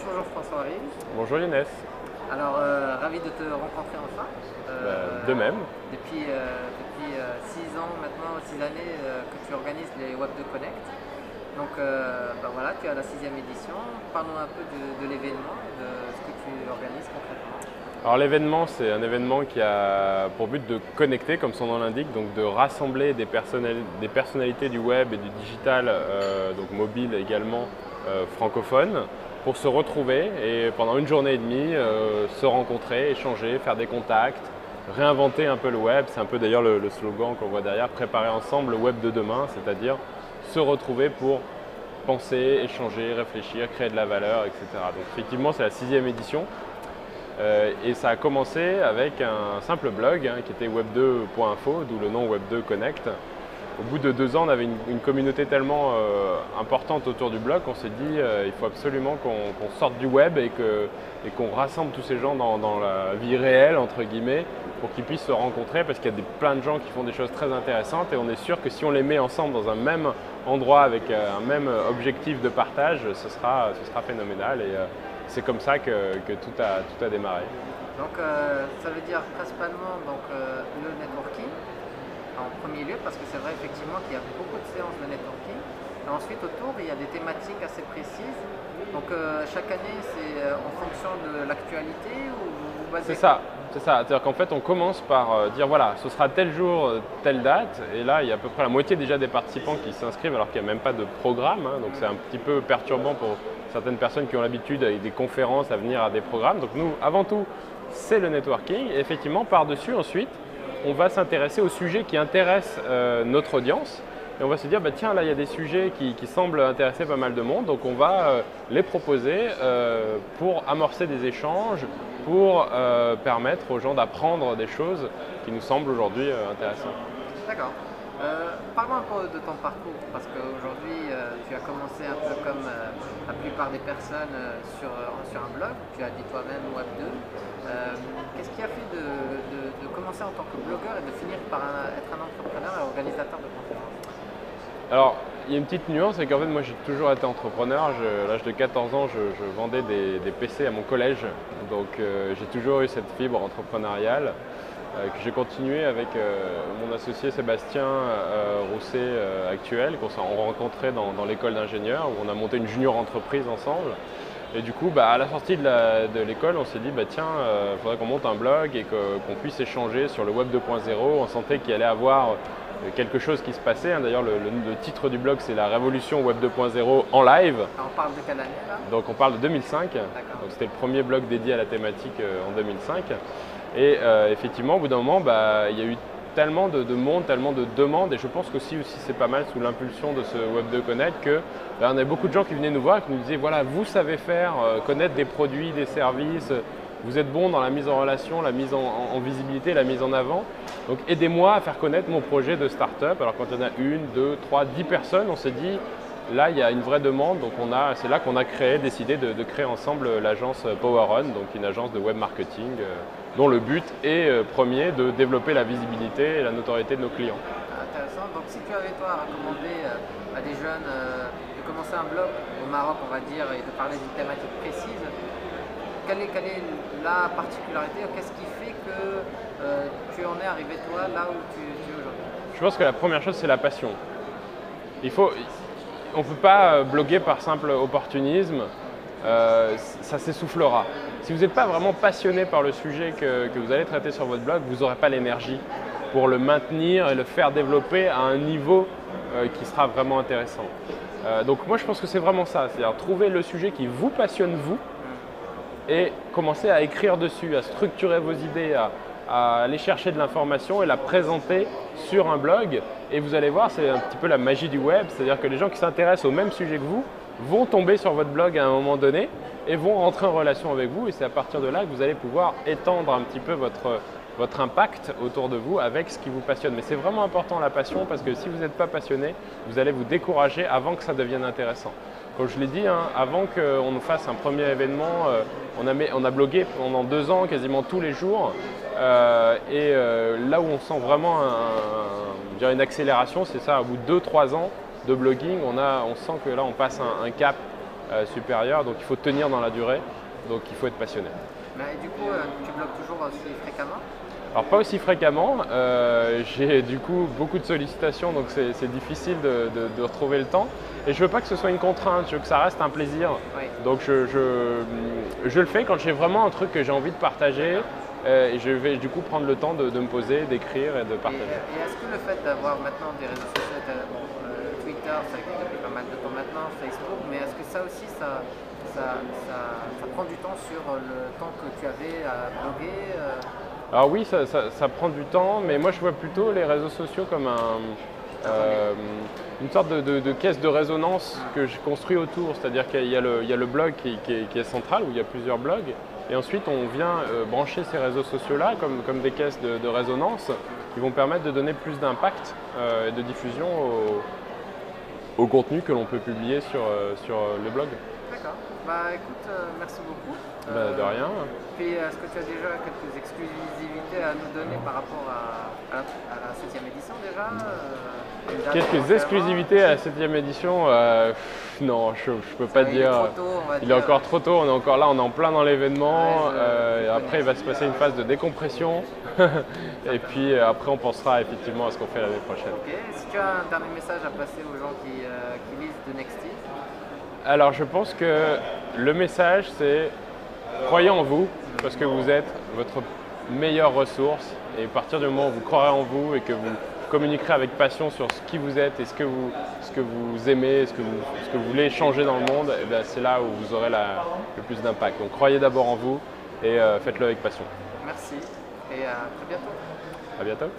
Bonjour François-Henri. Bonjour Younes. Alors, ravi de te rencontrer enfin. De même. Depuis 6 ans maintenant, 6 années que tu organises les Web2 Connect. Donc voilà, tu es à la 6e édition. Parlons un peu de l'événement, de ce que tu organises concrètement. Alors l'événement, c'est un événement qui a pour but de connecter, comme son nom l'indique, donc de rassembler des personnalités du web et du digital, donc mobile également, francophones, pour se retrouver et pendant une journée et demie se rencontrer, échanger, faire des contacts, réinventer un peu le web. C'est un peu d'ailleurs le slogan qu'on voit derrière, préparer ensemble le web de demain, c'est-à-dire se retrouver pour penser, échanger, réfléchir, créer de la valeur, etc. Donc effectivement, c'est la 6e édition. Et ça a commencé avec un simple blog qui était web2.info, d'où le nom Web2 Connect. Au bout de 2 ans, on avait une communauté tellement importante autour du blog qu'on s'est dit il faut absolument qu'on sorte du web et qu'on rassemble tous ces gens dans la vie réelle, entre guillemets, pour qu'ils puissent se rencontrer, parce qu'il y a plein de gens qui font des choses très intéressantes et on est sûr que si on les met ensemble dans un même endroit avec un même objectif de partage, ce sera phénoménal. Et c'est comme ça que tout a démarré. Donc ça veut dire principalement le networking en premier lieu, parce que c'est vrai effectivement qu'il y a beaucoup de séances de networking. Et ensuite autour, il y a des thématiques assez précises. Donc chaque année, c'est en fonction de l'actualité ou vous basez... C'est ça. C'est-à-dire qu'en fait, on commence par dire voilà, ce sera tel jour, telle date. Et là, il y a à peu près la moitié déjà des participants qui s'inscrivent alors qu'il n'y a même pas de programme. Donc c'est un petit peu perturbant pour certaines personnes qui ont l'habitude avec des conférences à venir à des programmes. Donc nous, avant tout, c'est le networking. Et effectivement, par-dessus, ensuite, on va s'intéresser aux sujets qui intéressent notre audience. Et on va se dire, bah, tiens, là, il y a des sujets qui semblent intéresser pas mal de monde. Donc on va les proposer pour amorcer des échanges, pour permettre aux gens d'apprendre des choses qui nous semblent aujourd'hui intéressantes. D'accord. Parlons un peu de ton parcours, parce qu'aujourd'hui tu as commencé un peu comme la plupart des personnes sur un blog, tu as dit toi-même Web2. Qu'est-ce qui a fait de commencer en tant que blogueur et de finir par être un entrepreneur et organisateur de conférences? Alors, il y a une petite nuance, c'est qu'en fait, moi j'ai toujours été entrepreneur. À l'âge de 14 ans, je vendais des PC à mon collège, donc j'ai toujours eu cette fibre entrepreneuriale. Que j'ai continué avec mon associé Sébastien Rousset actuel, qu'on s'est rencontré dans l'école d'ingénieur, où on a monté une junior entreprise ensemble. Et du coup, à la sortie de l'école, on s'est dit tiens, il faudrait qu'on monte un blog et qu'on puisse échanger sur le web 2.0. On sentait qu'il allait avoir quelque chose qui se passait. D'ailleurs, le titre du blog, c'est la révolution web 2.0 en live. On parle de quelle année là? Donc on parle de 2005. Donc c'était le premier blog dédié à la thématique en 2005. Et effectivement, au bout d'un moment, il y a eu tellement de monde, tellement de demandes, et je pense qu'aussi c'est pas mal sous l'impulsion de ce Web2 Connect que on avait beaucoup de gens qui venaient nous voir et qui nous disaient voilà, vous savez faire connaître des produits, des services, vous êtes bon dans la mise en relation, la mise en visibilité, la mise en avant. Donc aidez-moi à faire connaître mon projet de start-up. Alors quand il y en a 1, 2, 3, 10 personnes, on s'est dit là, il y a une vraie demande, donc c'est là qu'on a décidé de créer ensemble l'agence PowerOn, donc une agence de web marketing dont le but est premier de développer la visibilité et la notoriété de nos clients. Intéressant. Donc si tu avais toi à recommander à des jeunes de commencer un blog au Maroc, on va dire, et de parler d'une thématique précise, quelle est la particularité, qu'est-ce qui fait que tu en es arrivé toi là où tu es aujourd'hui? Je pense que la première chose, c'est la passion. On ne peut pas bloguer par simple opportunisme, ça s'essoufflera. Si vous n'êtes pas vraiment passionné par le sujet que vous allez traiter sur votre blog, vous n'aurez pas l'énergie pour le maintenir et le faire développer à un niveau qui sera vraiment intéressant. Donc moi je pense que c'est vraiment ça, c'est-à-dire trouver le sujet qui vous passionne vous et commencer à écrire dessus, à structurer vos idées, à aller chercher de l'information et la présenter sur un blog. Et vous allez voir, c'est un petit peu la magie du web, c'est-à-dire que les gens qui s'intéressent au même sujet que vous vont tomber sur votre blog à un moment donné et vont rentrer en relation avec vous. Et c'est à partir de là que vous allez pouvoir étendre un petit peu votre impact autour de vous avec ce qui vous passionne. Mais c'est vraiment important la passion, parce que si vous n'êtes pas passionné, vous allez vous décourager avant que ça devienne intéressant. Comme je l'ai dit, avant qu'on fasse un premier événement, on a blogué pendant 2 ans quasiment tous les jours. Là où on sent vraiment une accélération, c'est ça, au bout de 2-3 ans de blogging, on sent que là on passe un cap supérieure, donc il faut tenir dans la durée, donc il faut être passionné. Mais du coup, tu blogues toujours aussi fréquemment? Alors pas aussi fréquemment, j'ai du coup beaucoup de sollicitations, donc c'est difficile de retrouver le temps. Et je veux pas que ce soit une contrainte, je veux que ça reste un plaisir. Oui. Donc je le fais quand j'ai vraiment un truc que j'ai envie de partager, et je vais du coup prendre le temps de me poser, d'écrire et de partager. Et est-ce que le fait d'avoir maintenant des réseaux sociaux, Twitter, ça existe depuis pas mal de temps maintenant, Facebook, mais est-ce que ça aussi, ça prend du temps sur le temps que tu avais à bloguer Alors oui, ça prend du temps, mais moi je vois plutôt les réseaux sociaux comme une sorte de caisse de résonance que je construis autour. C'est-à-dire qu'il y a le blog qui est central, où il y a plusieurs blogs, et ensuite on vient brancher ces réseaux sociaux-là comme des caisses de résonance qui vont permettre de donner plus d'impact et de diffusion au contenu que l'on peut publier sur le blog. D'accord. Bah écoute, merci beaucoup. De rien. Puis est-ce que tu as déjà quelques exclusivités à nous donner par rapport à la 7e édition déjà Quelques exclusivités à la 7e édition, non, je ne peux pas dire. Il est encore trop tôt, on est encore là, on est en plein dans l'événement. Ouais, après, il va se passer une phase de décompression. Et puis après, on pensera effectivement à ce qu'on fait l'année prochaine. Ok. Si tu as un dernier message à passer aux gens qui lisent The Nexty? Alors, je pense que le message, c'est croyez en vous, parce que vous êtes votre meilleure ressource. Et à partir du moment où vous croirez en vous et que vous communiquerez avec passion sur ce qui vous êtes et ce que vous aimez, ce que vous voulez changer dans le monde, c'est là où vous aurez le plus d'impact. Donc croyez d'abord en vous et faites-le avec passion. Merci et à très bientôt. À bientôt.